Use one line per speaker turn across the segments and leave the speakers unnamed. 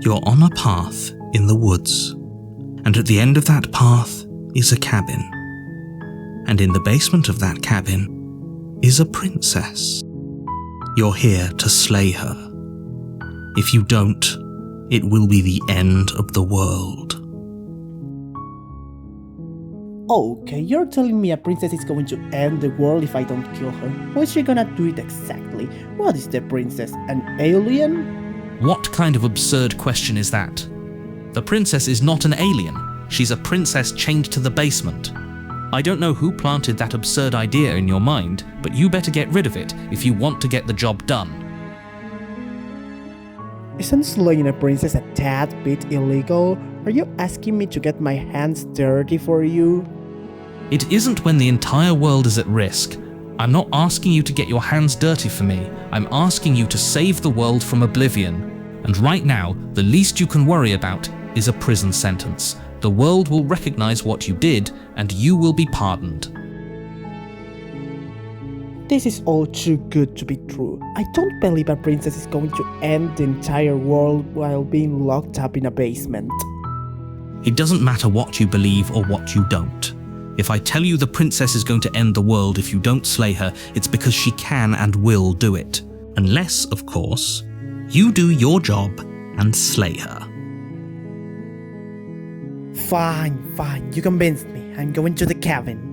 You're on a path in the woods, and at the end of that path is a cabin. And in the basement of that cabin is a princess. You're here to slay her. If you don't, it will be the end of the world.
Okay, you're telling me a princess is going to end the world if I don't kill her. How is she gonna do it exactly? What is the princess, an alien?
What kind of absurd question is that? The princess is not an alien. She's a princess chained to the basement. I don't know who planted that absurd idea in your mind, but you better get rid of it if you want to get the job done.
Isn't slaying a princess a tad bit illegal? Are you asking me to get my hands dirty for you?
It isn't when the entire world is at risk. I'm not asking you to get your hands dirty for me. I'm asking you to save the world from oblivion. And right now, the least you can worry about is a prison sentence. The world will recognize what you did, and you will be pardoned.
This is all too good to be true. I don't believe a princess is going to end the entire world while being locked up in a basement.
It doesn't matter what you believe or what you don't. If I tell you the princess is going to end the world if you don't slay her, it's because she can and will do it. Unless, of course, you do your job and slay her.
Fine, you convinced me. I'm going to the cabin.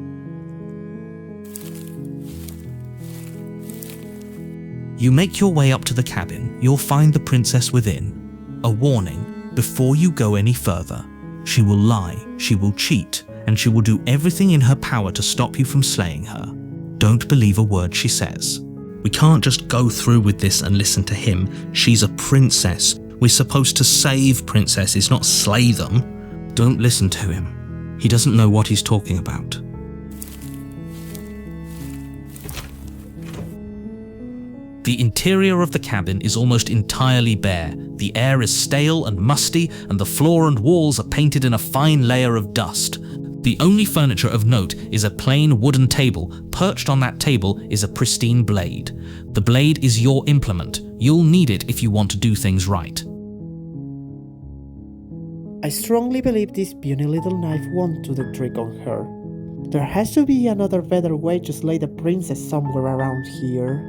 You make your way up to the cabin. You'll find the princess within. A warning, before you go any further. She will lie, she will cheat, and she will do everything in her power to stop you from slaying her. Don't believe a word she says. We can't just go through with this and listen to him. She's a princess. We're supposed to save princesses, not slay them. Don't listen to him. He doesn't know what he's talking about. The interior of the cabin is almost entirely bare. The air is stale and musty, and the floor and walls are painted in a fine layer of dust. The only furniture of note is a plain wooden table. Perched on that table is a pristine blade. The blade is your implement. You'll need it if you want to do things right.
I strongly believe this puny little knife won't do the trick on her. There has to be another better way to slay the princess somewhere around here.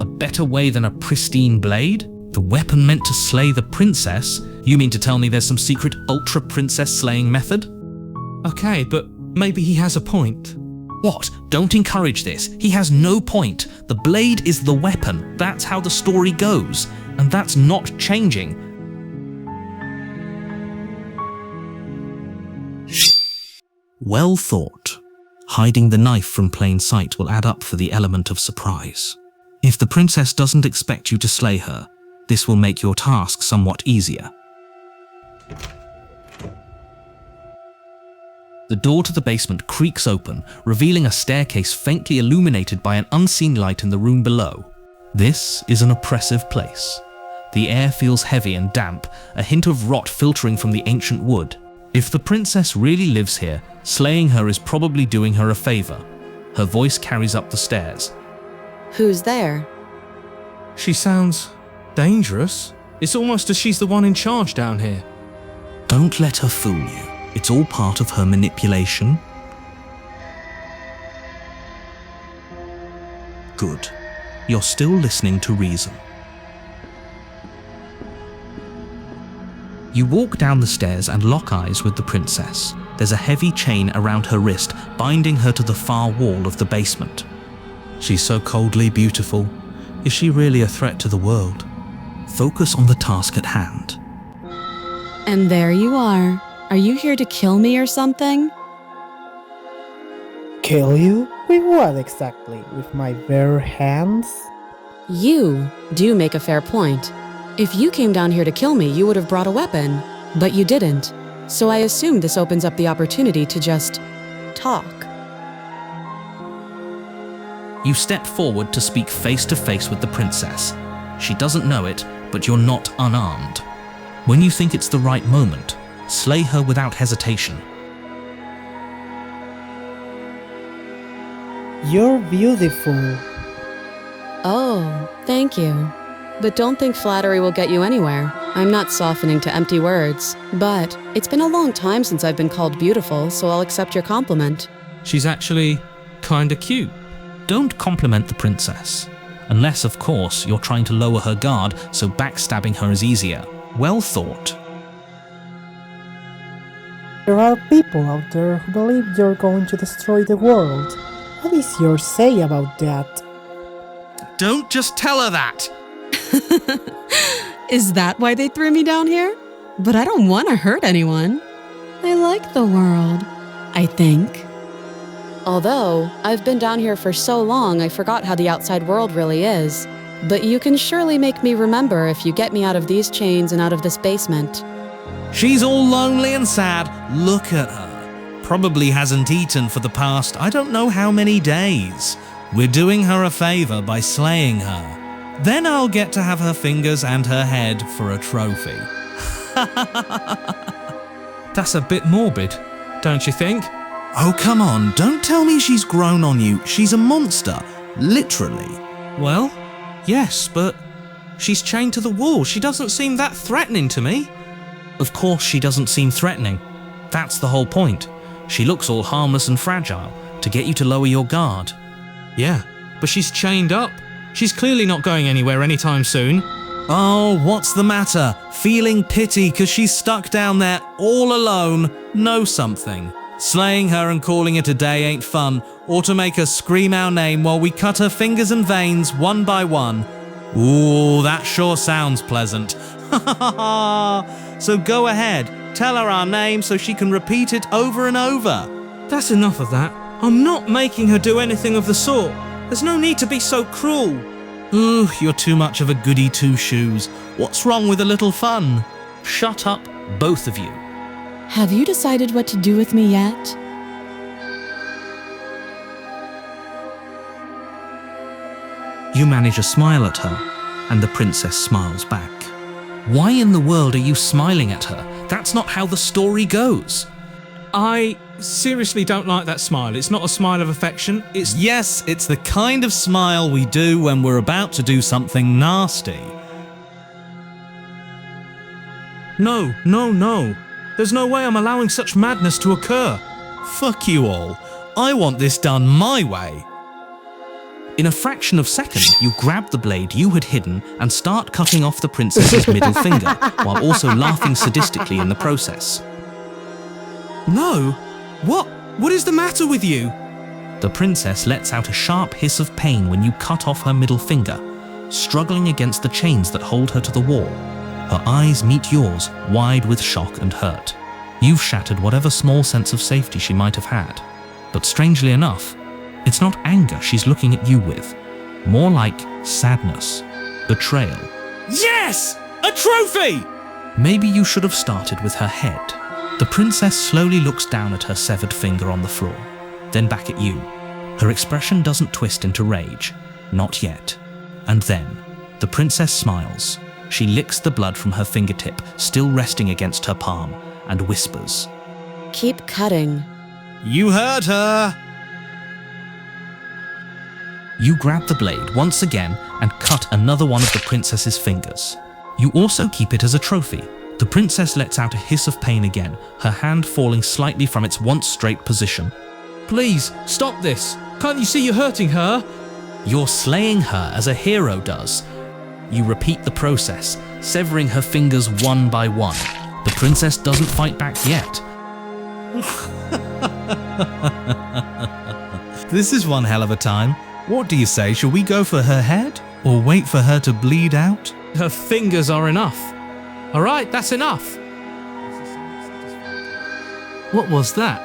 A better way than a pristine blade? The weapon meant to slay the princess? You mean to tell me there's some secret ultra princess slaying method? Okay, but maybe he has a point. What? Don't encourage this. He has no point. The blade is the weapon. That's how the story goes. And that's not changing. Well thought. Hiding the knife from plain sight will add up for the element of surprise. If the princess doesn't expect you to slay her, this will make your task somewhat easier. The door to the basement creaks open, revealing a staircase faintly illuminated by an unseen light in the room below. This is an oppressive place. The air feels heavy and damp, a hint of rot filtering from the ancient wood. If the princess really lives here, slaying her is probably doing her a favor. Her voice carries up the stairs.
Who's there?
She sounds dangerous. It's almost as she's the one in charge down here.
Don't let her fool you. It's all part of her manipulation. Good. You're still listening to reason. You walk down the stairs and lock eyes with the princess. There's a heavy chain around her wrist, binding her to the far wall of the basement. She's so coldly beautiful. Is she really a threat to the world? Focus on the task at hand.
And there you are. Are you here to kill me or something?
Kill you? With what exactly? With my bare hands?
You do make a fair point. If you came down here to kill me, you would have brought a weapon, but you didn't. So I assume this opens up the opportunity to just talk.
You step forward to speak face to face with the princess. She doesn't know it, but you're not unarmed. When you think it's the right moment, slay her without hesitation.
You're beautiful.
Oh, thank you. But don't think flattery will get you anywhere. I'm not softening to empty words, but it's been a long time since I've been called beautiful, so I'll accept your compliment.
She's actually kinda cute.
Don't compliment the princess. Unless, of course, you're trying to lower her guard so backstabbing her is easier. Well thought.
There are people out there who believe you're going to destroy the world. What is your say about that?
Don't just tell her that!
Is that why they threw me down here? But I don't want to hurt anyone. I like the world, I think. Although, I've been down here for so long I forgot how the outside world really is. But you can surely make me remember if you get me out of these chains and out of this basement.
She's all lonely and sad. Look at her. Probably hasn't eaten for the past I don't know how many days. We're doing her a favor by slaying her. Then I'll get to have her fingers and her head for a trophy.
That's a bit morbid, don't you think?
Oh, come on, don't tell me she's grown on you. She's a monster, literally.
Well, yes, but she's chained to the wall. She doesn't seem that threatening to me.
Of course she doesn't seem threatening. That's the whole point. She looks all harmless and fragile, to get you to lower your guard.
Yeah, but she's chained up. She's clearly not going anywhere anytime soon.
Oh, what's the matter? Feeling pity because she's stuck down there all alone? Know something. Slaying her and calling it a day ain't fun, or to make her scream our name while we cut her fingers and veins one by one. Ooh, that sure sounds pleasant. So go ahead, tell her our name so she can repeat it over and over.
That's enough of that. I'm not making her do anything of the sort. There's no need to be so cruel.
Ooh, you're too much of a goody two-shoes. What's wrong with a little fun? Shut up, both of you.
Have you decided what to do with me yet?
You manage a smile at her, and the princess smiles back. Why in the world are you smiling at her? That's not how the story goes.
I seriously don't like that smile. It's not a smile of affection.
Yes, it's the kind of smile we do when we're about to do something nasty.
No. There's no way I'm allowing such madness to occur.
Fuck you all. I want this done my way. In a fraction of a second, you grab the blade you had hidden and start cutting off the princess's middle finger, while also laughing sadistically in the process.
No? What is the matter with you?
The princess lets out a sharp hiss of pain when you cut off her middle finger, struggling against the chains that hold her to the wall. Her eyes meet yours, wide with shock and hurt. You've shattered whatever small sense of safety she might have had. But strangely enough, it's not anger she's looking at you with. More like sadness, betrayal.
Yes! A trophy!
Maybe you should have started with her head. The princess slowly looks down at her severed finger on the floor, then back at you. Her expression doesn't twist into rage. Not yet. And then, the princess smiles. She licks the blood from her fingertip, still resting against her palm, and whispers,
Keep cutting.
You heard her! You grab the blade once again and cut another one of the princess's fingers. You also keep it as a trophy. The princess lets out a hiss of pain again, her hand falling slightly from its once straight position.
Please, stop this. Can't you see you're hurting her?
You're slaying her as a hero does. You repeat the process, severing her fingers one by one. The princess doesn't fight back yet. This is one hell of a time. What do you say, shall we go for her head? Or wait for her to bleed out?
Her fingers are enough. All right, that's enough. What was that?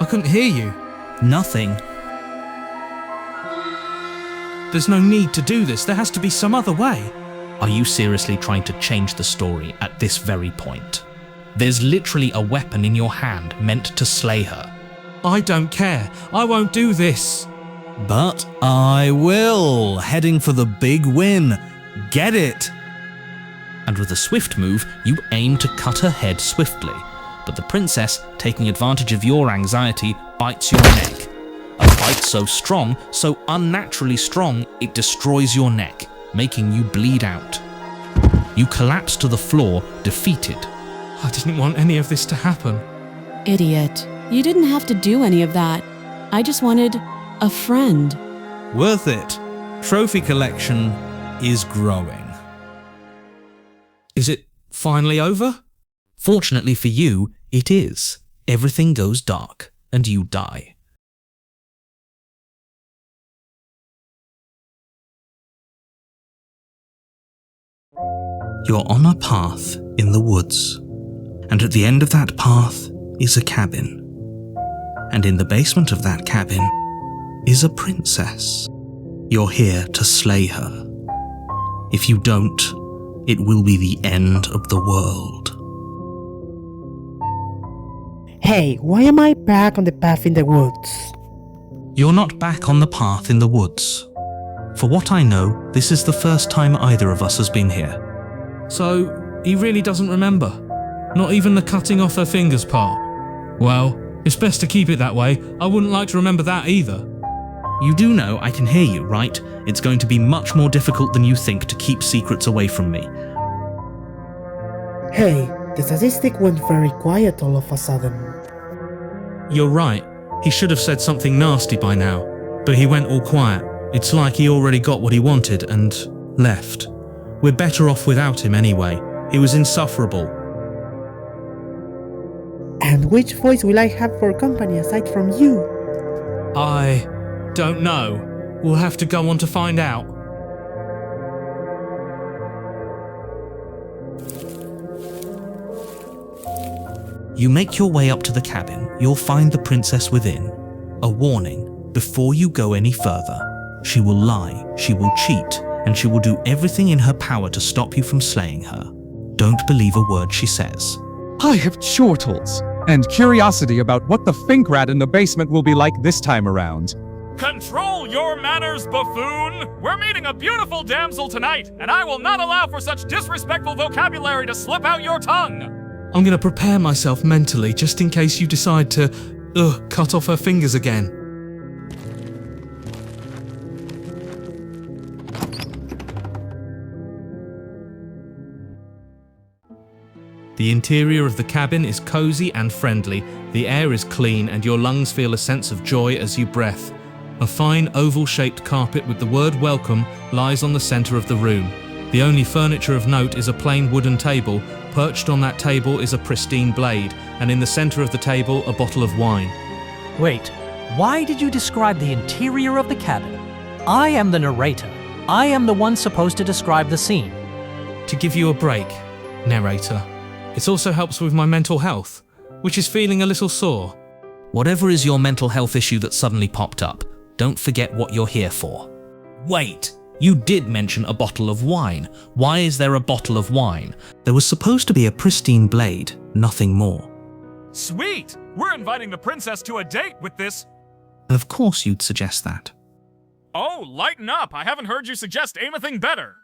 I couldn't hear you.
Nothing.
There's no need to do this. There has to be some other way.
Are you seriously trying to change the story at this very point? There's literally a weapon in your hand meant to slay her.
I don't care. I won't do this.
But I will, heading for the big win. Get it! And with a swift move, you aim to cut her head swiftly. But the princess, taking advantage of your anxiety, bites your neck. A bite so strong, so unnaturally strong, it destroys your neck, making you bleed out. You collapse to the floor, defeated.
I didn't want any of this to happen.
Idiot. You didn't have to do any of that. I just wanted a friend.
Worth it. Trophy collection is growing.
Is it finally over?
Fortunately for you, it is. Everything goes dark, and you die. You're on a path in the woods, and at the end of that path is a cabin. And in the basement of that cabin is a princess. You're here to slay her. If you don't, it will be the end of the world.
Hey, why am I back on the path in the woods?
You're not back on the path in the woods. For what I know, this is the first time either of us has been here.
So, he really doesn't remember? Not even the cutting off her fingers part? Well, it's best to keep it that way. I wouldn't like to remember that either.
You do know I can hear you, right? It's going to be much more difficult than you think to keep secrets away from me.
Hey, the Sadistic went very quiet all of a sudden.
You're right. He should have said something nasty by now. But he went all quiet. It's like he already got what he wanted and left. We're better off without him anyway. He was insufferable.
And which voice will I have for company aside from you?
I don't know. We'll have to go on to find out.
You make your way up to the cabin. You'll find the princess within. A warning: before you go any further, she will lie, she will cheat, and she will do everything in her power to stop you from slaying her. Don't believe a word she says.
I have chortles and curiosity about what the fink rat in the basement will be like this time around.
Control your manners, buffoon! We're meeting a beautiful damsel tonight, and I will not allow for such disrespectful vocabulary to slip out your tongue!
I'm gonna prepare myself mentally just in case you decide to, cut off her fingers again. The interior of the cabin is cozy and friendly, the air is clean and your lungs feel a sense of joy as you breath. A fine oval-shaped carpet with the word welcome lies on the center of the room. The only furniture of note is a plain wooden table. Perched on that table is a pristine blade, and in the center of the table a bottle of wine.
Wait, why did you describe the interior of the cabin? I am the narrator. I am the one supposed to describe the scene.
To give you a break, narrator. It also helps with my mental health, which is feeling a little sore.
Whatever is your mental health issue that suddenly popped up, don't forget what you're here for. Wait, you did mention a bottle of wine. Why is there a bottle of wine? There was supposed to be a pristine blade, nothing more.
Sweet! We're inviting the princess to a date with this...
Of course you'd suggest that.
Oh, lighten up! I haven't heard you suggest anything better!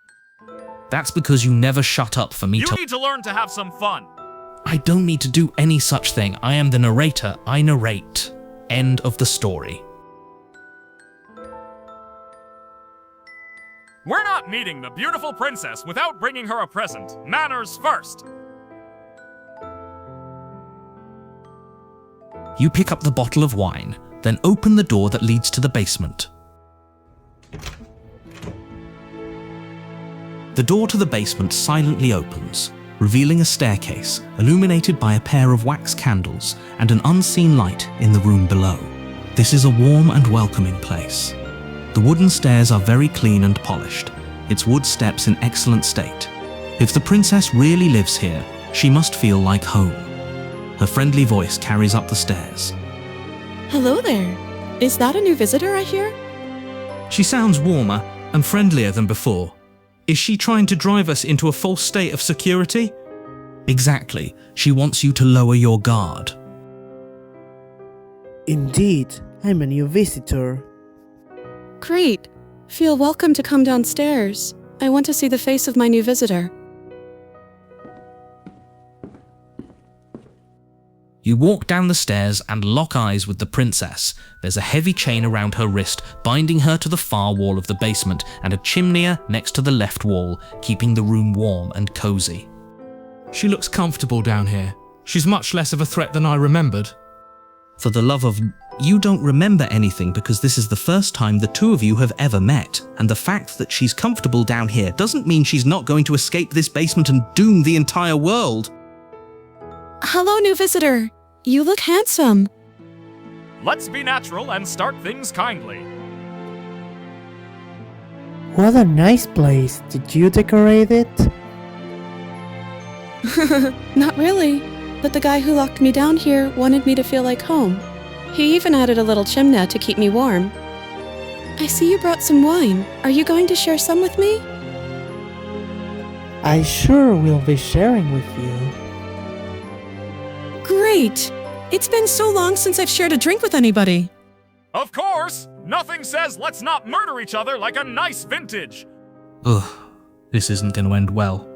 That's because you never shut up for me
You
to—
need to learn to have some fun!
I don't need to do any such thing. I am the narrator. I narrate. End of the story.
We're not meeting the beautiful princess without bringing her a present. Manners first!
You pick up the bottle of wine, then open the door that leads to the basement. The door to the basement silently opens, revealing a staircase illuminated by a pair of wax candles and an unseen light in the room below. This is a warm and welcoming place. The wooden stairs are very clean and polished, its wood steps in excellent state. If the princess really lives here, she must feel like home. Her friendly voice carries up the stairs.
Hello there. Is that a new visitor I hear?
She sounds warmer and friendlier than before. Is she trying to drive us into a false state of security?
Exactly. She wants you to lower your guard.
Indeed, I'm a new visitor.
Great. Feel welcome to come downstairs. I want to see the face of my new visitor.
You walk down the stairs and lock eyes with the princess. There's a heavy chain around her wrist, binding her to the far wall of the basement, and a chimney next to the left wall, keeping the room warm and cozy.
She looks comfortable down here. She's much less of a threat than I remembered.
For the love of... You don't remember anything because this is the first time the two of you have ever met, and the fact that she's comfortable down here doesn't mean she's not going to escape this basement and doom the entire world.
Hello, new visitor. You look handsome.
Let's be natural and start things kindly.
What a nice place. Did you decorate it?
Not really, but the guy who locked me down here wanted me to feel like home. He even added a little chimney to keep me warm. I see you brought some wine. Are you going to share some with me?
I sure will be sharing with you.
Great! It's been so long since I've shared a drink with anybody.
Of course! Nothing says let's not murder each other like a nice vintage!
Ugh, this isn't going to end well.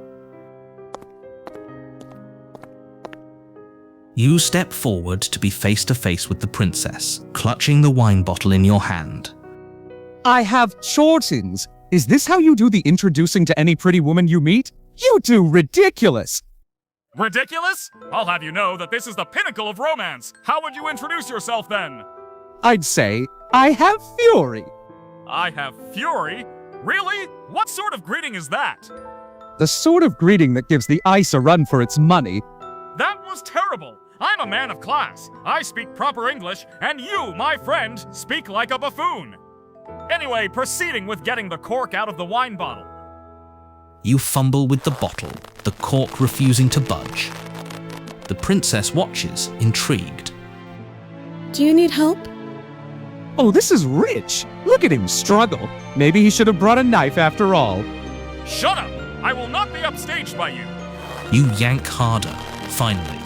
You step forward to be face to face with the princess, clutching the wine bottle in your hand.
I have Chortins. Is this how you do the introducing to any pretty woman you meet? You do ridiculous!
Ridiculous? I'll have you know that this is the pinnacle of romance. How would you introduce yourself then?
I'd say, I have fury.
I have fury? Really? What sort of greeting is that?
The sort of greeting that gives the ice a run for its money.
That was terrible. I'm a man of class. I speak proper English, and you, my friend, speak like a buffoon. Anyway, proceeding with getting the cork out of the wine bottle.
You fumble with the bottle, the cork refusing to budge. The princess watches, intrigued.
Do you need help?
Oh, this is rich. Look at him struggle. Maybe he should have brought a knife after all.
Shut up! I will not be upstaged by you.
You yank harder. Finally,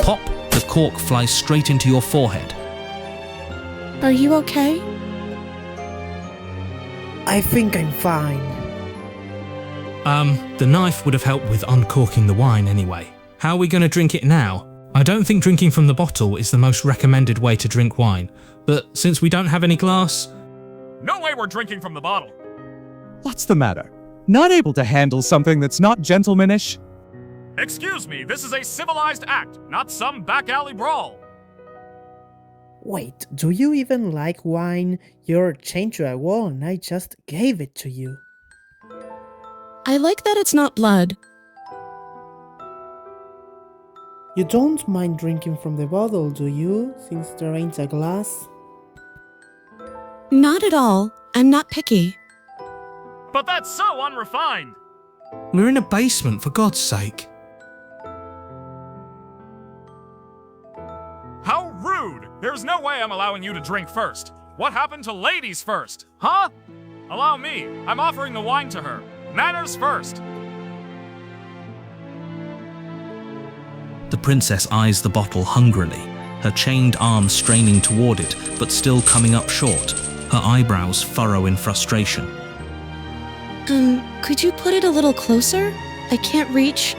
pop, the cork flies straight into your forehead.
Are you okay?
I think I'm fine.
The knife would have helped with uncorking the wine anyway. How are we going to drink it now? I don't think drinking from the bottle is the most recommended way to drink wine, but since we don't have any glass...
No way we're drinking from the bottle.
What's the matter? Not able to handle something that's not gentlemanish?
Excuse me, this is a civilized act, not some back alley brawl.
Wait, do you even like wine? You're chained to a wall and I just gave it to you.
I like that it's not blood.
You don't mind drinking from the bottle, do you? Since there ain't a glass?
Not at all. I'm not picky.
But that's so unrefined.
We're in a basement, for God's sake.
How rude! There's no way I'm allowing you to drink first. What happened to ladies first? Huh? Allow me. I'm offering the wine to her. Manners first.
The princess eyes the bottle hungrily, her chained arm straining toward it, but still coming up short. Her eyebrows furrow in frustration.
Could you put it a little closer? I can't reach.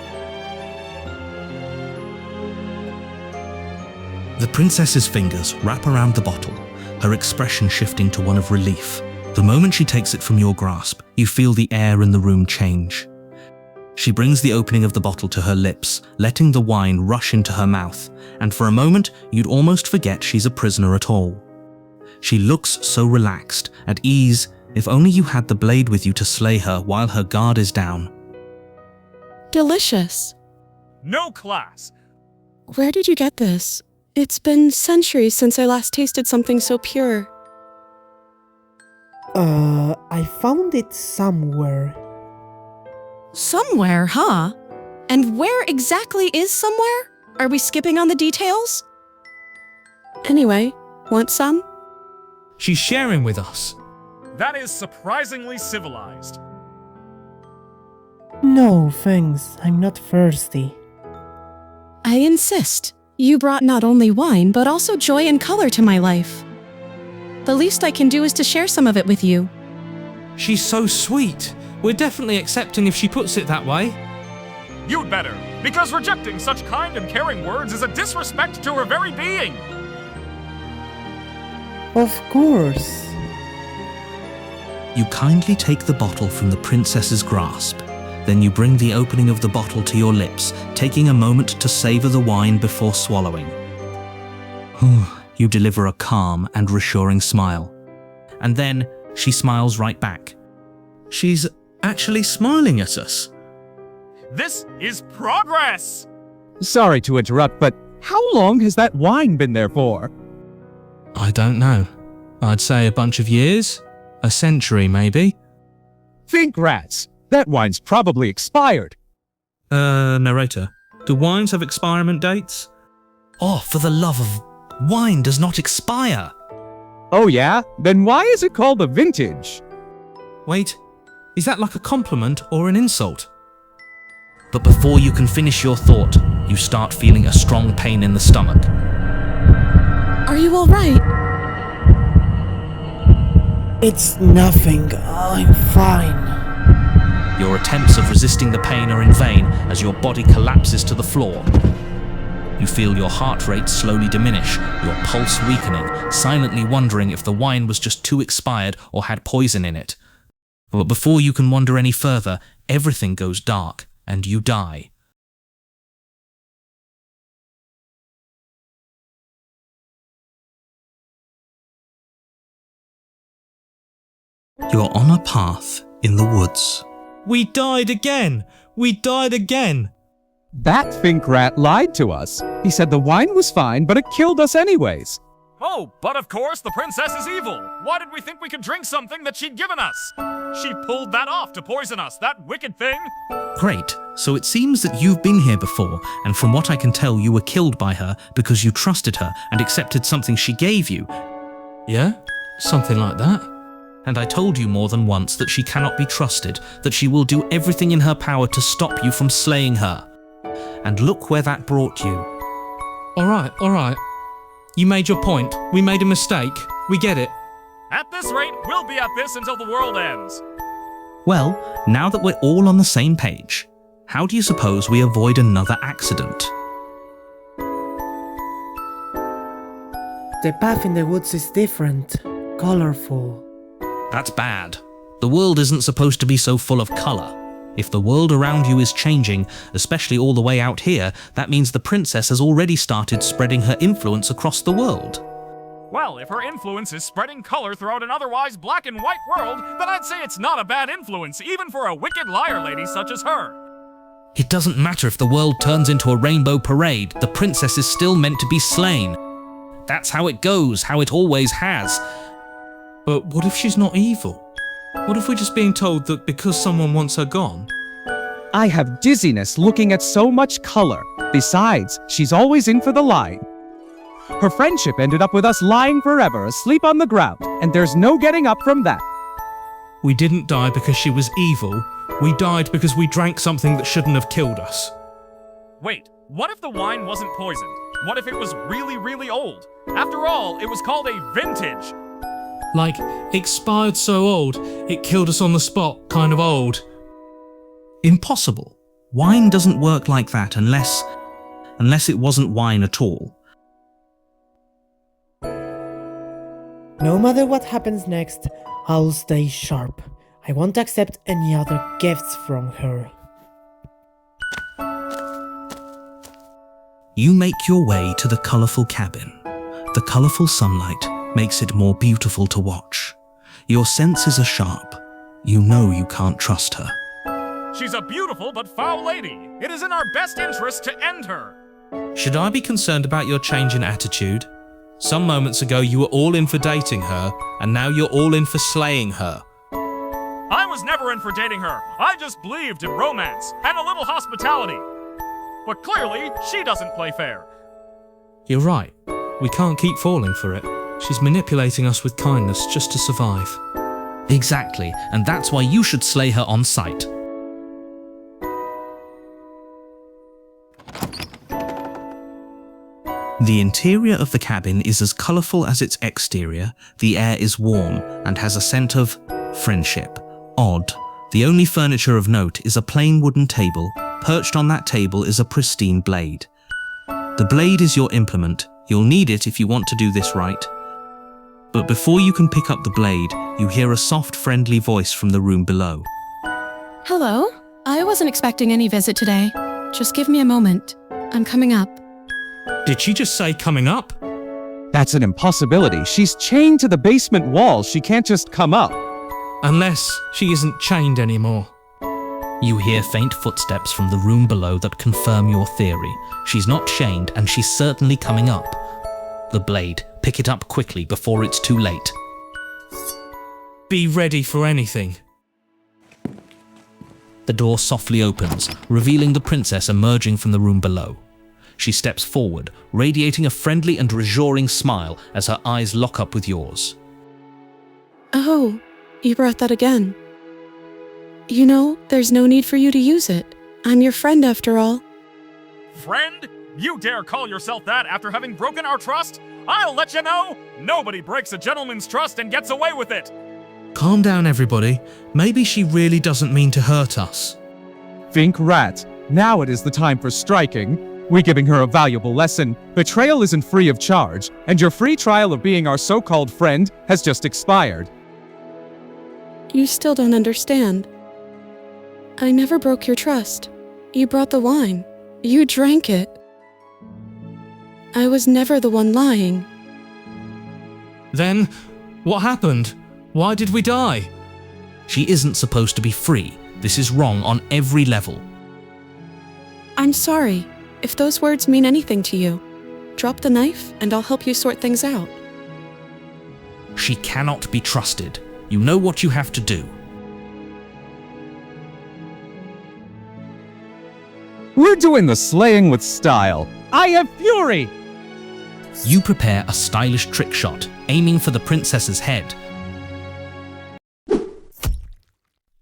The princess's fingers wrap around the bottle, her expression shifting to one of relief. The moment she takes it from your grasp, you feel the air in the room change. She brings the opening of the bottle to her lips, letting the wine rush into her mouth, and for a moment you'd almost forget she's a prisoner at all. She looks so relaxed, at ease, if only you had the blade with you to slay her while her guard is down.
Delicious.
No class.
Where did you get this? It's been centuries since I last tasted something so pure.
I found it somewhere.
Somewhere, huh? And where exactly is somewhere? Are we skipping on the details? Anyway, want some?
She's sharing with us.
That is surprisingly civilized.
No, thanks. I'm not thirsty.
I insist. You brought not only wine, but also joy and color to my life. The least I can do is to share some of it with you.
She's so sweet. We're definitely accepting if she puts it that way.
You'd better. Because rejecting such kind and caring words is a disrespect to her very being.
Of course.
You kindly take the bottle from the princess's grasp. Then you bring the opening of the bottle to your lips, taking a moment to savor the wine before swallowing. You deliver a calm and reassuring smile. And then she smiles right back. She's actually smiling at us.
This is progress!
Sorry to interrupt, but how long has that wine been there for?
I don't know. I'd say a bunch of years. A century, maybe.
Think rats. That wine's probably expired.
Narrator, do wines have expiration dates? Oh, for the love of... Wine does not expire!
Oh yeah? Then why is it called a vintage?
Wait, is that like a compliment or an insult? But before you can finish your thought, you start feeling a strong pain in the stomach.
Are you all right?
It's nothing. I'm fine.
Your attempts of resisting the pain are in vain as your body collapses to the floor. You feel your heart rate slowly diminish, your pulse weakening, silently wondering if the wine was just too expired or had poison in it. But before you can wander any further, everything goes dark and you die. You're on a path in the woods.
We died again! We died again!
That Fink rat lied to us. He said the wine was fine, but it killed us anyways.
Oh, but of course, the princess is evil. Why did we think we could drink something that she'd given us? She pulled that off to poison us, that wicked thing.
Great, so it seems that you've been here before, and from what I can tell, you were killed by her because you trusted her and accepted something she gave you.
Yeah? Something like that.
And I told you more than once that she cannot be trusted, that she will do everything in her power to stop you from slaying her. And look where that brought you.
Alright. You made your point. We made a mistake. We get it.
At this rate, we'll be at this until the world ends.
Well, now that we're all on the same page, how do you suppose we avoid another accident?
The path in the woods is different, colorful.
That's bad. The world isn't supposed to be so full of colour. If the world around you is changing, especially all the way out here, that means the princess has already started spreading her influence across the world.
Well, if her influence is spreading color throughout an otherwise black and white world, then I'd say it's not a bad influence, even for a wicked liar lady such as her.
It doesn't matter if the world turns into a rainbow parade, the princess is still meant to be slain. That's how it goes, how it always has.
But what if she's not evil? What if we're just being told that because someone wants her gone?
I have dizziness looking at so much color. Besides, she's always in for the line. Her friendship ended up with us lying forever, asleep on the ground, and there's no getting up from that.
We didn't die because she was evil. We died because we drank something that shouldn't have killed us.
Wait, what if the wine wasn't poisoned? What if it was really, really old? After all, it was called a vintage.
Like, expired so old, it killed us on the spot, kind of old.
Impossible. Wine doesn't work like that unless it wasn't wine at all.
No matter what happens next, I'll stay sharp. I won't accept any other gifts from her.
You make your way to the colourful cabin. The colourful sunlight makes it more beautiful to watch. Your senses are sharp. You know you can't trust her.
She's a beautiful but foul lady. It is in our best interest to end her.
Should I be concerned about your change in attitude? Some moments ago you were all in for dating her, and now you're all in for slaying her.
I was never in for dating her. I just believed in romance and a little hospitality. But clearly, she doesn't play fair.
You're right. We can't keep falling for it. She's manipulating us with kindness just to survive.
Exactly, and that's why you should slay her on sight. The interior of the cabin is as colourful as its exterior. The air is warm and has a scent of friendship. Odd. The only furniture of note is a plain wooden table, perched on that table is a pristine blade. The blade is your implement. You'll need it if you want to do this right. But before you can pick up the blade, you hear a soft, friendly voice from the room below.
Hello? I wasn't expecting any visit today. Just give me a moment. I'm coming up.
Did she just say coming up?
That's an impossibility. She's chained to the basement wall. She can't just come up.
Unless she isn't chained anymore.
You hear faint footsteps from the room below that confirm your theory. She's not chained and she's certainly coming up. The blade. Pick it up quickly before it's too late.
Be ready for anything.
The door softly opens, revealing the princess emerging from the room below. She steps forward, radiating a friendly and reassuring smile as her eyes lock up with yours.
Oh, you brought that again. You know, there's no need for you to use it. I'm your friend after all.
Friend? You dare call yourself that after having broken our trust? I'll let you know! Nobody breaks a gentleman's trust and gets away with it!
Calm down, everybody. Maybe she really doesn't mean to hurt us.
Think rat. Now it is the time for striking. We're giving her a valuable lesson. Betrayal isn't free of charge, and your free trial of being our so-called friend has just expired.
You still don't understand. I never broke your trust. You brought the wine. You drank it. I was never the one lying.
Then, what happened? Why did we die?
She isn't supposed to be free. This is wrong on every level.
I'm sorry. If those words mean anything to you, drop the knife and I'll help you sort things out.
She cannot be trusted. You know what you have to do.
We're doing the slaying with style. I have fury!
You prepare a stylish trick shot, aiming for the princess's head.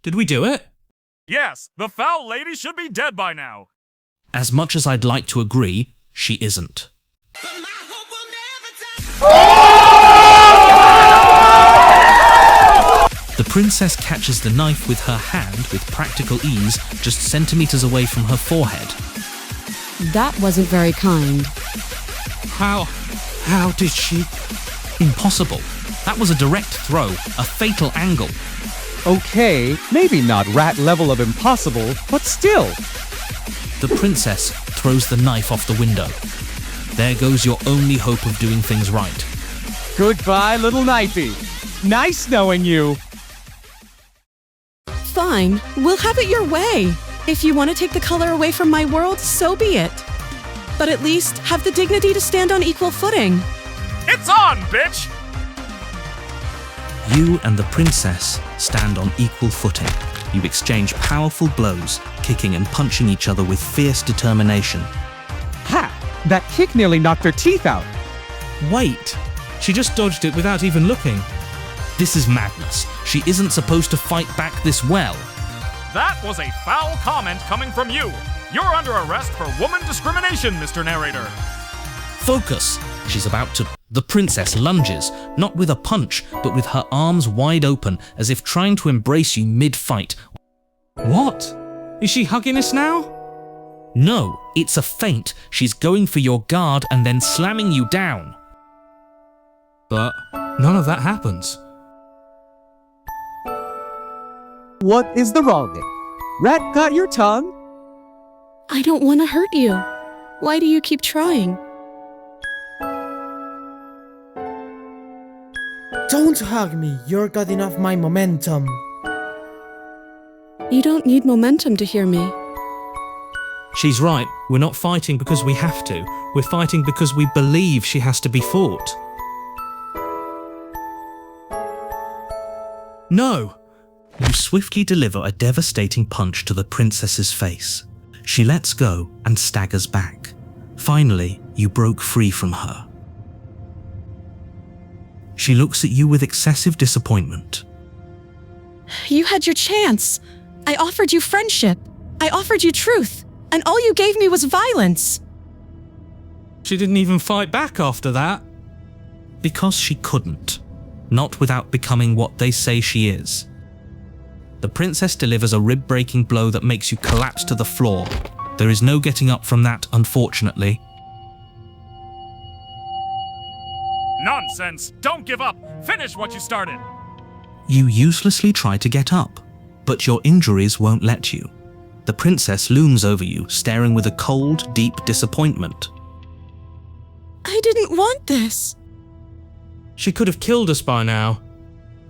Did we do it?
Yes, the foul lady should be dead by now.
As much as I'd like to agree, she isn't. The princess catches the knife with her hand with practical ease, just centimeters away from her forehead.
That wasn't very kind.
How did she?
Impossible. That was a direct throw, a fatal angle.
Okay, maybe not rat level of impossible, but still.
The princess throws the knife off the window. There goes your only hope of doing things right.
Goodbye, little knifey. Nice knowing you.
Fine, we'll have it your way. If you want to take the color away from my world, so be it. But at least have the dignity to stand on equal footing.
It's on, bitch!
You and the princess stand on equal footing. You exchange powerful blows, kicking and punching each other with fierce determination.
Ha! That kick nearly knocked her teeth out.
Wait. She just dodged it without even looking.
This is madness. She isn't supposed to fight back this well.
That was a foul comment coming from you. You're under arrest for woman discrimination, Mr. Narrator.
Focus. She's about to... The princess lunges, not with a punch, but with her arms wide open, as if trying to embrace you mid-fight.
What? Is she hugging us now?
No, it's a feint. She's going for your guard and then slamming you down.
But none of that happens.
What is the wrong? Rat got your tongue?
I don't want to hurt you. Why do you keep trying?
Don't hug me, you're got enough my momentum.
You don't need momentum to hear me.
She's right. We're not fighting because we have to. We're fighting because we believe she has to be fought. No!
You swiftly deliver a devastating punch to the princess's face. She lets go and staggers back. Finally, you broke free from her. She looks at you with excessive disappointment.
You had your chance. I offered you friendship. I offered you truth. And all you gave me was violence.
She didn't even fight back after that.
Because she couldn't. Not without becoming what they say she is. The princess delivers a rib-breaking blow that makes you collapse to the floor. There is no getting up from that, unfortunately.
Nonsense! Don't give up! Finish what you started!
You uselessly try to get up, but your injuries won't let you. The princess looms over you, staring with a cold, deep disappointment.
I didn't want this.
She could have killed us by now.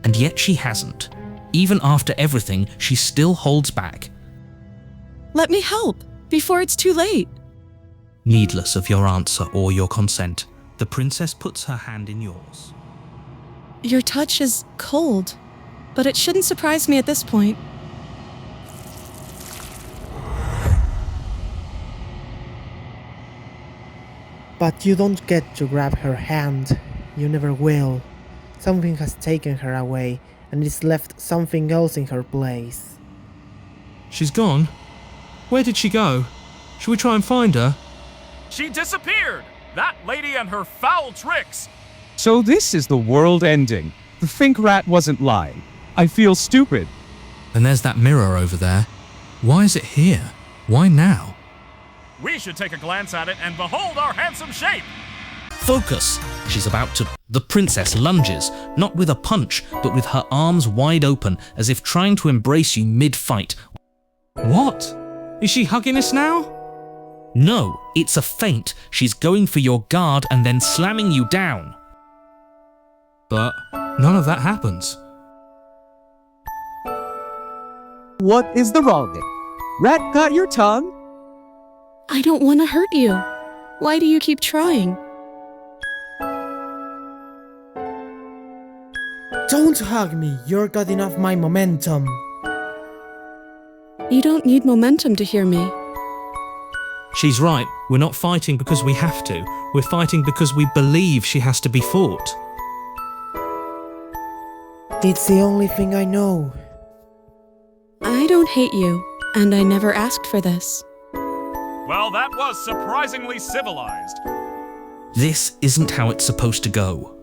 And yet she hasn't. Even after everything, she still holds back.
Let me help, before it's too late.
Needless of your answer or your consent, the princess puts her hand in yours.
Your touch is cold, but it shouldn't surprise me at this point.
But you don't get to grab her hand. You never will. Something has taken her away, and it's left something else in her place.
She's gone? Where did she go? Should we try and find her?
She disappeared! That lady and her foul tricks!
So this is the world ending. The Think Rat wasn't lying. I feel stupid.
And there's that mirror over there. Why is it here? Why now?
We should take a glance at it and behold our handsome shape!
Focus! She's about to... The princess lunges, not with a punch, but with her arms wide open, as if trying to embrace you mid-fight.
What? Is she hugging us now?
No, it's a feint. She's going for your guard and then slamming you down.
But none of that happens.
What is the wronging? Rat got your tongue?
I don't want to hurt you. Why do you keep trying?
Don't hug me, you're got enough my momentum.
You don't need momentum to hear me.
She's right. We're not fighting because we have to. We're fighting because we believe she has to be fought.
It's the only thing I know.
I don't hate you, and I never asked for this.
Well, that was surprisingly civilized.
This isn't how it's supposed to go.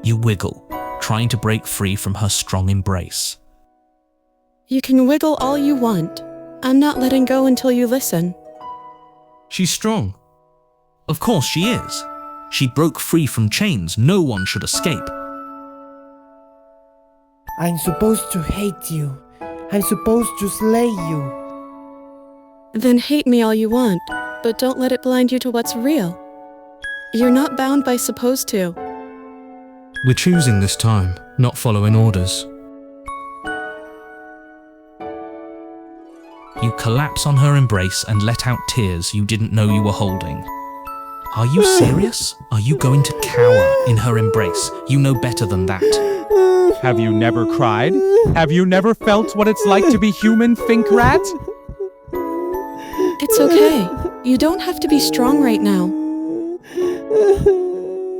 You wiggle, trying to break free from her strong embrace.
You can wiggle all you want. I'm not letting go until you listen.
She's strong. Of course she is. She broke free from chains no one should escape.
I'm supposed to hate you. I'm supposed to slay you.
Then hate me all you want, but don't let it blind you to what's real. You're not bound by supposed to.
We're choosing this time, not following orders.
You collapse on her embrace and let out tears you didn't know you were holding. Are you serious? Are you going to cower in her embrace? You know better than that.
Have you never cried? Have you never felt what it's like to be human, Think Rat?
It's okay. You don't have to be strong right now.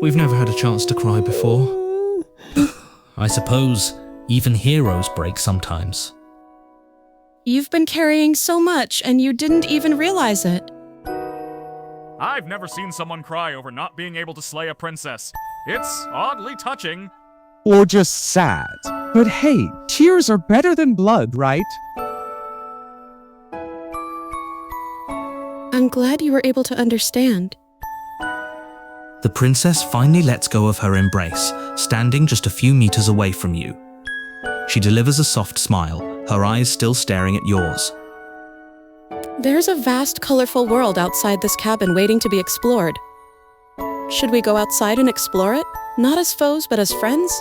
We've never had a chance to cry before.
I suppose even heroes break sometimes.
You've been carrying so much and you didn't even realize it.
I've never seen someone cry over not being able to slay a princess. It's oddly touching.
Or just sad. But hey, tears are better than blood, right?
I'm glad you were able to understand.
The princess finally lets go of her embrace, standing just a few meters away from you. She delivers a soft smile, her eyes still staring at yours.
There's a vast, colorful world outside this cabin waiting to be explored. Should we go outside and explore it? Not as foes, but as friends?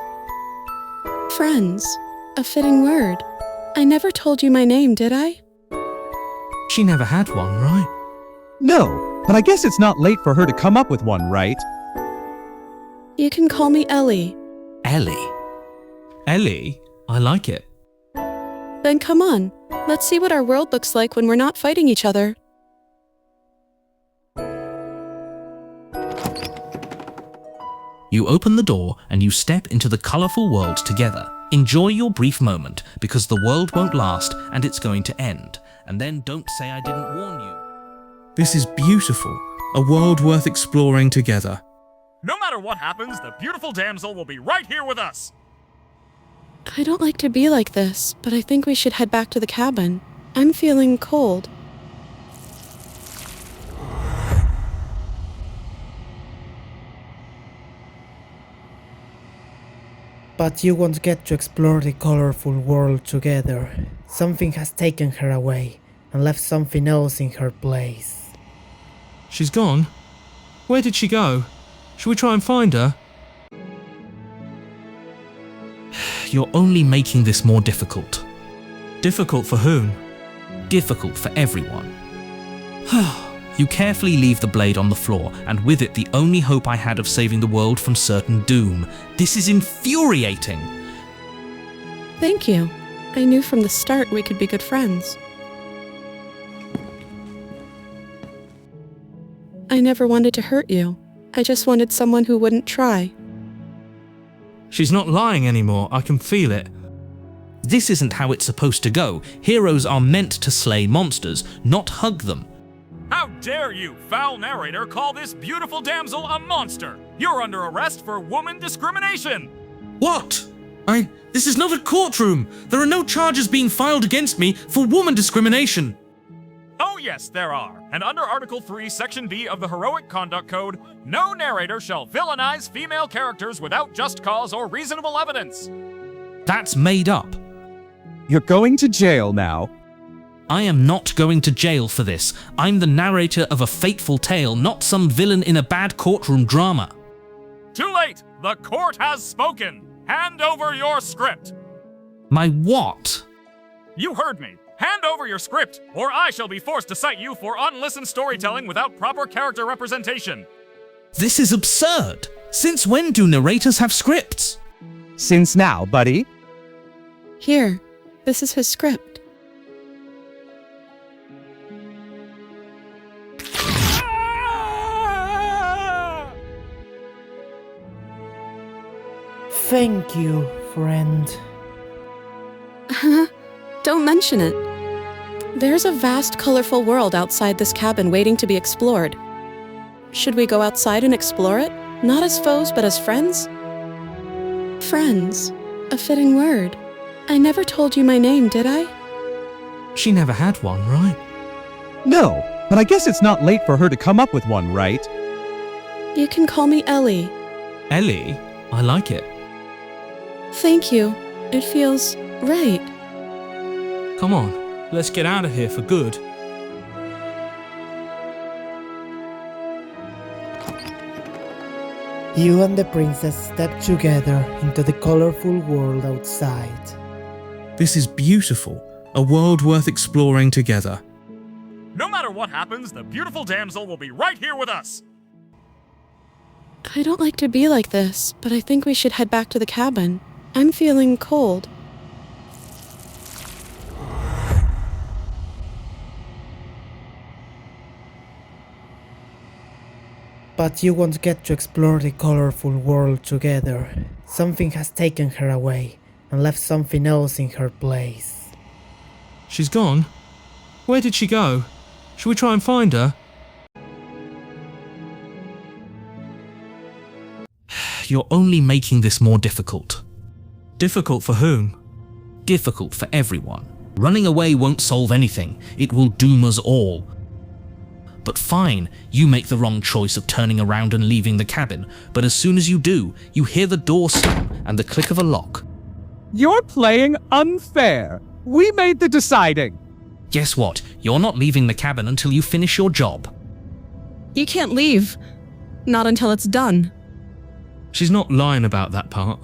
Friends. A fitting word. I never told you my name, did I?
She never had one, right?
No, but I guess it's not late for her to come up with one, right?
You can call me Ellie.
Ellie.
Ellie? I like it.
Then come on. Let's see what our world looks like when we're not fighting each other.
You open the door and you step into the colorful world together. Enjoy your brief moment, because the world won't last and it's going to end. And then don't say I didn't warn you.
This is beautiful. A world worth exploring together.
No matter what happens, the beautiful damsel will be right here with us.
I don't like to be like this, but I think we should head back to the cabin. I'm feeling cold.
But you won't get to explore the colorful world together. Something has taken her away and left something else in her place.
She's gone? Where did she go? Should we try and find her?
You're only making this more difficult.
Difficult for whom?
Difficult for everyone. You carefully leave the blade on the floor, and with it the only hope I had of saving the world from certain doom. This is infuriating!
Thank you. I knew from the start we could be good friends. I never wanted to hurt you. I just wanted someone who wouldn't try.
She's not lying anymore, I can feel it.
This isn't how it's supposed to go. Heroes are meant to slay monsters, not hug them.
How dare you, foul narrator, call this beautiful damsel a monster? You're under arrest for woman discrimination!
What? This is not a courtroom. There are no charges being filed against me for woman discrimination.
Oh yes, there are. And under Article 3, Section B of the Heroic Conduct Code, no narrator shall villainize female characters without just cause or reasonable evidence.
That's made up.
You're going to jail now.
I am not going to jail for this. I'm the narrator of a fateful tale, not some villain in a bad courtroom drama.
Too late! The court has spoken! Hand over your script!
My what?
You heard me. Hand over your script, or I shall be forced to cite you for unlistened storytelling without proper character representation.
This is absurd. Since when do narrators have scripts?
Since now, buddy.
Here, this is his script.
Thank you, friend.
Don't mention it. There's a vast, colorful world outside this cabin waiting to be explored. Should we go outside and explore it? Not as foes, but as friends? Friends. A fitting word. I never told you my name, did I?
She never had one, right?
No, but I guess it's not late for her to come up with one, right?
You can call me Ellie.
Ellie? I like it.
Thank you. It feels right.
Come on, let's get out of here for good.
You and the princess step together into the colorful world outside.
This is beautiful. A world worth exploring together.
No matter what happens, the beautiful damsel will be right here with us!
I don't like to be like this, but I think we should head back to the cabin. I'm feeling cold.
But you won't get to explore the colorful world together. Something has taken her away and left something else in her place.
She's gone? Where did she go? Should we try and find her?
You're only making this more difficult.
Difficult for whom?
Difficult for everyone. Running away won't solve anything. It will doom us all. But fine, you make the wrong choice of turning around and leaving the cabin, but as soon as you do, you hear the door slam and the click of a lock.
You're playing unfair. We made the deciding.
Guess what? You're not leaving the cabin until you finish your job.
You can't leave. Not until it's done.
She's not lying about that part.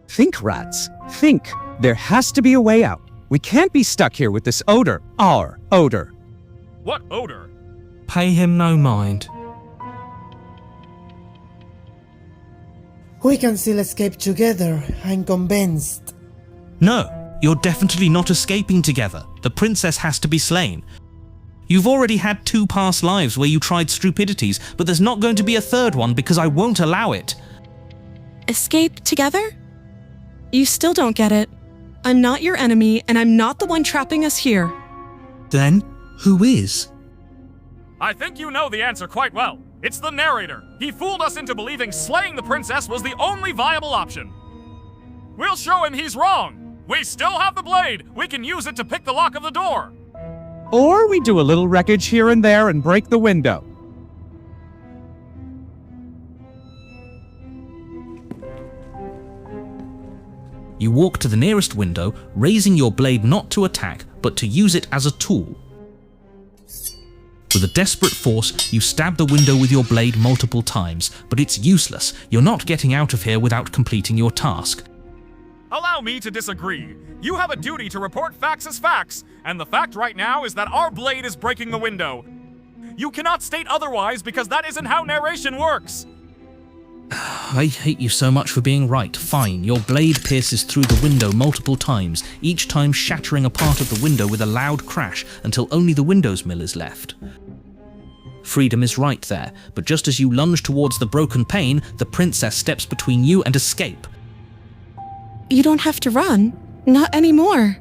Think, rats. Think. There has to be a way out. We can't be stuck here with this odor. Our odor.
What odor?
Pay him no mind.
We can still escape together, I'm convinced.
No, you're definitely not escaping together. The princess has to be slain. You've already had 2 past lives where you tried stupidities, but there's not going to be a third one because I won't allow it.
Escape together? You still don't get it. I'm not your enemy, and I'm not the one trapping us here.
Then, who is?
I think you know the answer quite well. It's the narrator. He fooled us into believing slaying the princess was the only viable option. We'll show him he's wrong! We still have the blade! We can use it to pick the lock of the door!
Or we do a little wreckage here and there and break the window.
You walk to the nearest window, raising your blade not to attack, but to use it as a tool. With a desperate force, you stab the window with your blade multiple times, but it's useless. You're not getting out of here without completing your task.
Allow me to disagree. You have a duty to report facts as facts, and the fact right now is that our blade is breaking the window. You cannot state otherwise because that isn't how narration works.
I hate you so much for being right. Fine, your blade pierces through the window multiple times, each time shattering a part of the window with a loud crash until only the window's mill is left. Freedom is right there, but just as you lunge towards the broken pane, the princess steps between you and escape.
You don't have to run. Not anymore.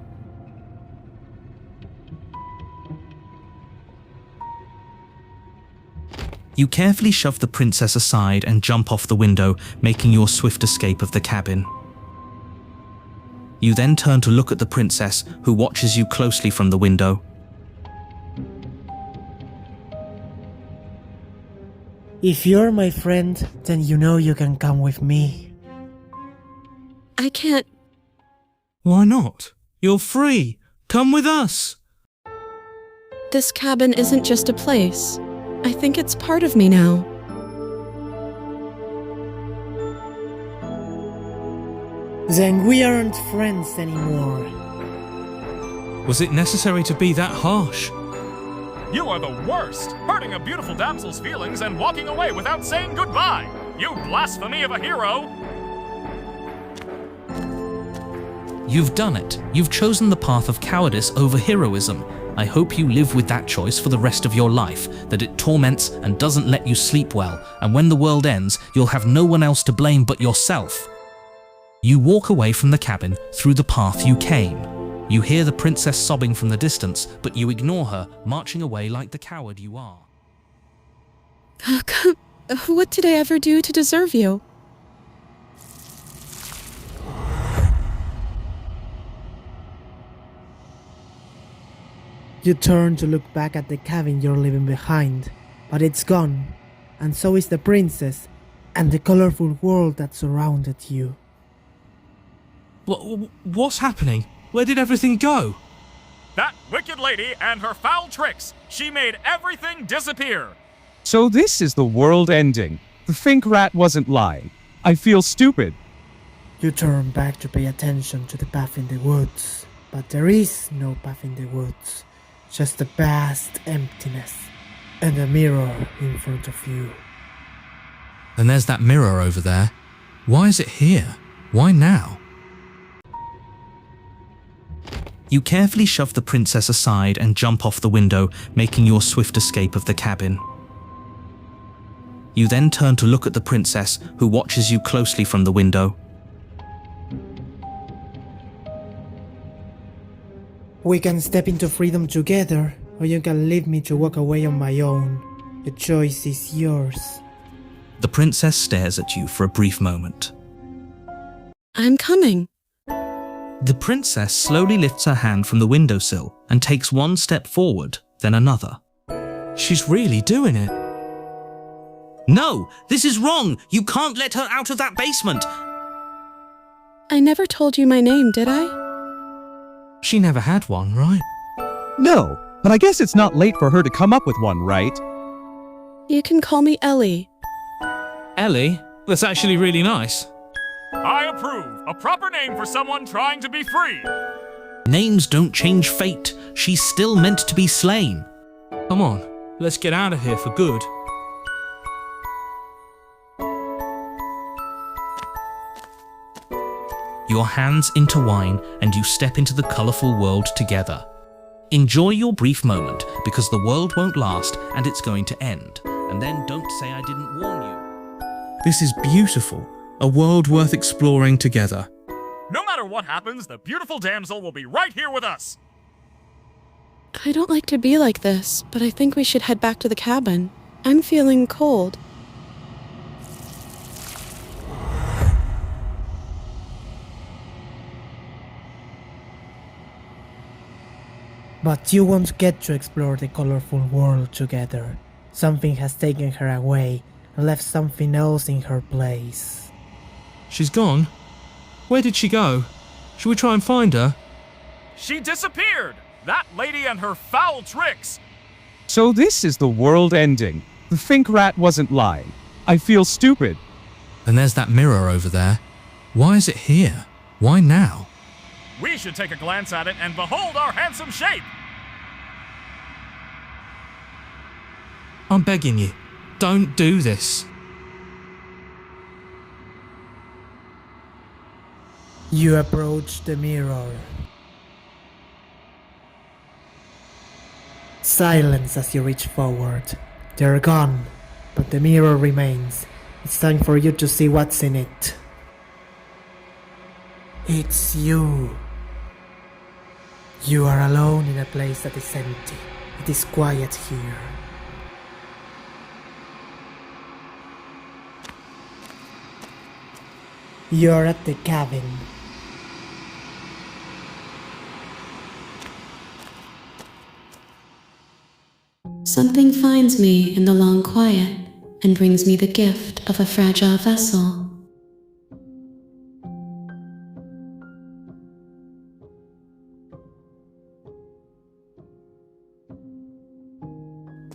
You carefully shove the princess aside and jump off the window, making your swift escape of the cabin. You then turn to look at the princess, who watches you closely from the window.
If you're my friend, then you know you can come with me.
I can't.
Why not? You're free. Come with us.
This cabin isn't just a place. I think it's part of me now.
Then we aren't friends anymore.
Was it necessary to be that harsh?
You are the worst, hurting a beautiful damsel's feelings and walking away without saying goodbye. You blasphemy of a hero.
You've done it. You've chosen the path of cowardice over heroism. I hope you live with that choice for the rest of your life, that it torments and doesn't let you sleep well, and when the world ends, you'll have no one else to blame but yourself. You walk away from the cabin through the path you came. You hear the princess sobbing from the distance, but you ignore her, marching away like the coward you are.
What did I ever do to deserve you?
You turn to look back at the cabin you're leaving behind, but it's gone, and so is the princess and the colorful world that surrounded you.
What's happening? Where did everything go?
That wicked lady and her foul tricks. She made everything disappear.
So this is the world ending. The Think Rat wasn't lying. I feel stupid.
You turn back to pay attention to the path in the woods, but there is no path in the woods. Just a vast emptiness, and a mirror in front of you.
And there's that mirror over there. Why is it here? Why now? You carefully shove the princess aside and jump off the window, making your swift escape of the cabin. You then turn to look at the princess, who watches you closely from the window.
We can step into freedom together, or you can leave me to walk away on my own. The choice is yours.
The princess stares at you for a brief moment.
I'm coming.
The princess slowly lifts her hand from the windowsill and takes one step forward, then another. She's really doing it. No, this is wrong! You can't let her out of that basement!
I never told you my name, did I?
She never had one, right?
No, but I guess it's not late for her to come up with one, right?
You can call me Ellie.
Ellie? That's actually really nice.
I approve. A proper name for someone trying to be free.
Names don't change fate. She's still meant to be slain. Come on, let's get out of here for good. Your hands intertwine and you step into the colourful world together. Enjoy your brief moment, because the world won't last and it's going to end. And then don't say I didn't warn you. This is beautiful. A world worth exploring together.
No matter what happens, the beautiful damsel will be right here with us.
I don't like to be like this, but I think we should head back to the cabin. I'm feeling cold.
But you won't get to explore the colorful world together. Something has taken her away and left something else in her place.
She's gone? Where did she go? Should we try and find her?
She disappeared! That lady and her foul tricks!
So this is the world ending. The Think Rat wasn't lying. I feel stupid.
And there's that mirror over there. Why is it here? Why now?
We should take a glance at it and behold our handsome shape!
I'm begging you, don't do this.
You approach the mirror. Silence as you reach forward. They're gone, but the mirror remains. It's time for you to see what's in it. It's you. You are alone in a place that is empty. It is quiet here. You're at the cabin.
Something finds me in the long quiet and brings me the gift of a fragile vessel.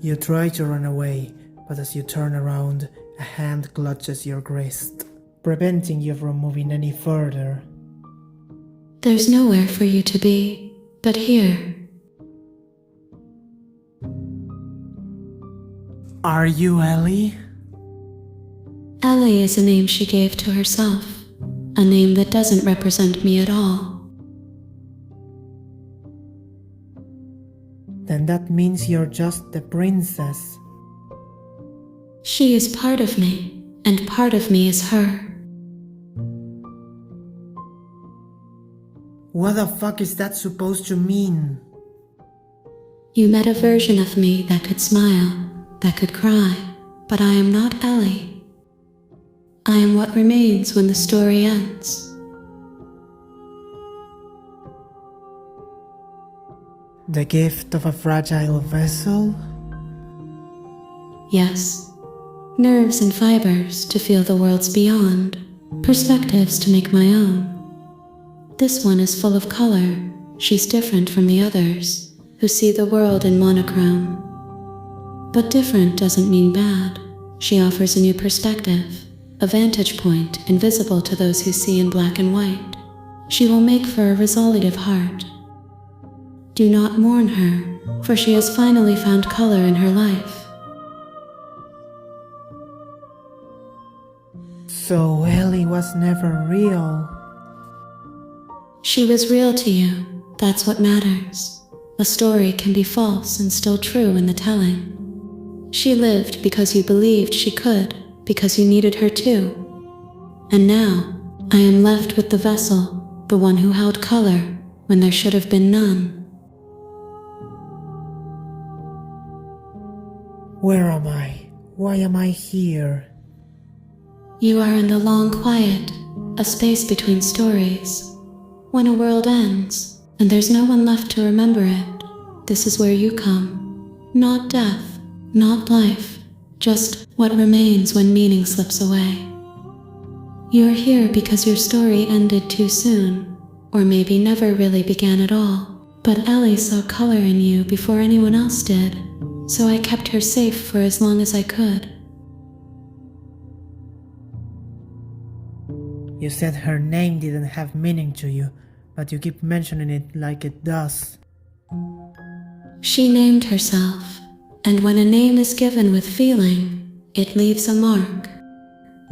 You try to run away, but as you turn around, a hand clutches your wrist, preventing you from moving any further.
There's nowhere for you to be but here.
Are you Ellie?
Ellie is a name she gave to herself, a name that doesn't represent me at all.
Then that means you're just the princess.
She is part of me, and part of me is her.
What the fuck is that supposed to mean?
You met a version of me that could smile, that could cry, but I am not Ellie. I am what remains when the story ends.
The gift of a fragile vessel?
Yes, nerves and fibers to feel the worlds beyond, perspectives to make my own. This one is full of color. She's different from the others, who see the world in monochrome. But different doesn't mean bad. She offers a new perspective, a vantage point invisible to those who see in black and white. She will make for a resolutive heart. Do not mourn her, for she has finally found color in her life.
So Ellie was never real.
She was real to you, that's what matters. A story can be false and still true in the telling. She lived because you believed she could, because you needed her to. And now, I am left with the vessel, the one who held color when there should have been none.
Where am I? Why am I here?
You are in the long quiet, a space between stories. When a world ends, and there's no one left to remember it, this is where you come. Not death, not life, just what remains when meaning slips away. You're here because your story ended too soon, or maybe never really began at all. But Ellie saw color in you before anyone else did, so I kept her safe for as long as I could.
You said her name didn't have meaning to you, but you keep mentioning it like it does.
She named herself, and when a name is given with feeling, it leaves a mark.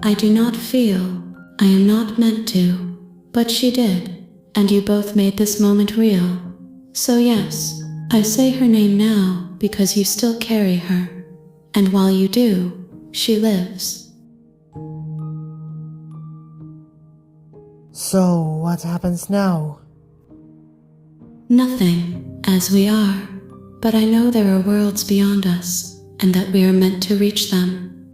I do not feel, I am not meant to, but she did, and you both made this moment real. So yes, I say her name now because you still carry her, and while you do, she lives.
So, what happens now?
Nothing, as we are, but I know there are worlds beyond us, and that we are meant to reach them.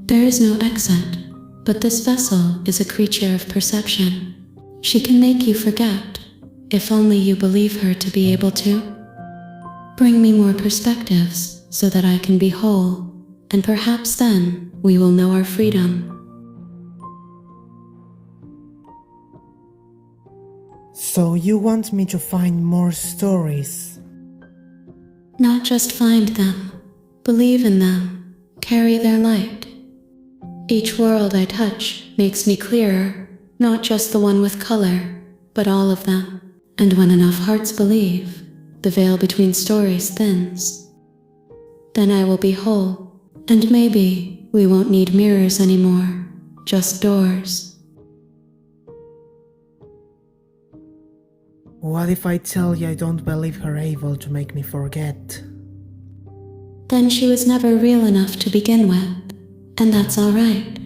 There is no exit, but this vessel is a creature of perception. She can make you forget, if only you believe her to be able to. Bring me more perspectives so that I can be whole, and perhaps then we will know our freedom.
So you want me to find more stories?
Not just find them, believe in them, carry their light. Each world I touch makes me clearer, not just the one with color, but all of them. And when enough hearts believe, the veil between stories thins. Then I will be whole, and maybe we won't need mirrors anymore, just doors.
What if I tell you I don't believe her able to make me forget?
Then she was never real enough to begin with, and that's alright.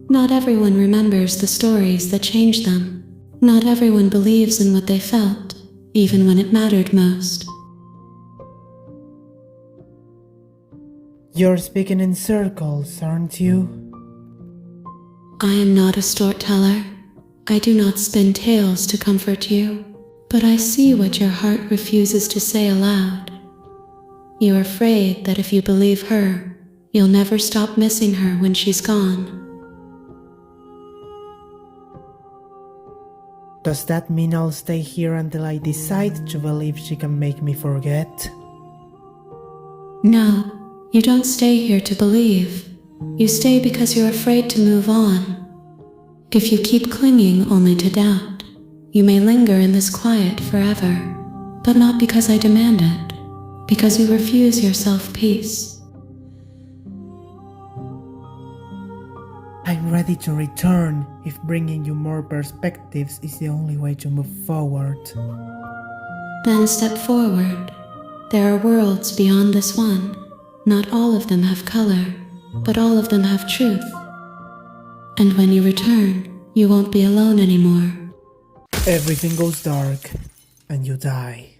Not everyone remembers the stories that changed them. Not everyone believes in what they felt, even when it mattered most.
You're speaking in circles, aren't you?
I am not a storyteller. I do not spin tales to comfort you, but I see what your heart refuses to say aloud. You're afraid that if you believe her, you'll never stop missing her when she's gone.
Does that mean I'll stay here until I decide to believe she can make me forget?
No, you don't stay here to believe. You stay because you're afraid to move on. If you keep clinging only to doubt, you may linger in this quiet forever, but not because I demand it, because you refuse yourself peace.
I'm ready to return if bringing you more perspectives is the only way to move forward.
Then step forward. There are worlds beyond this one. Not all of them have color, but all of them have truth. And when you return, you won't be alone anymore.
Everything goes dark, and you die.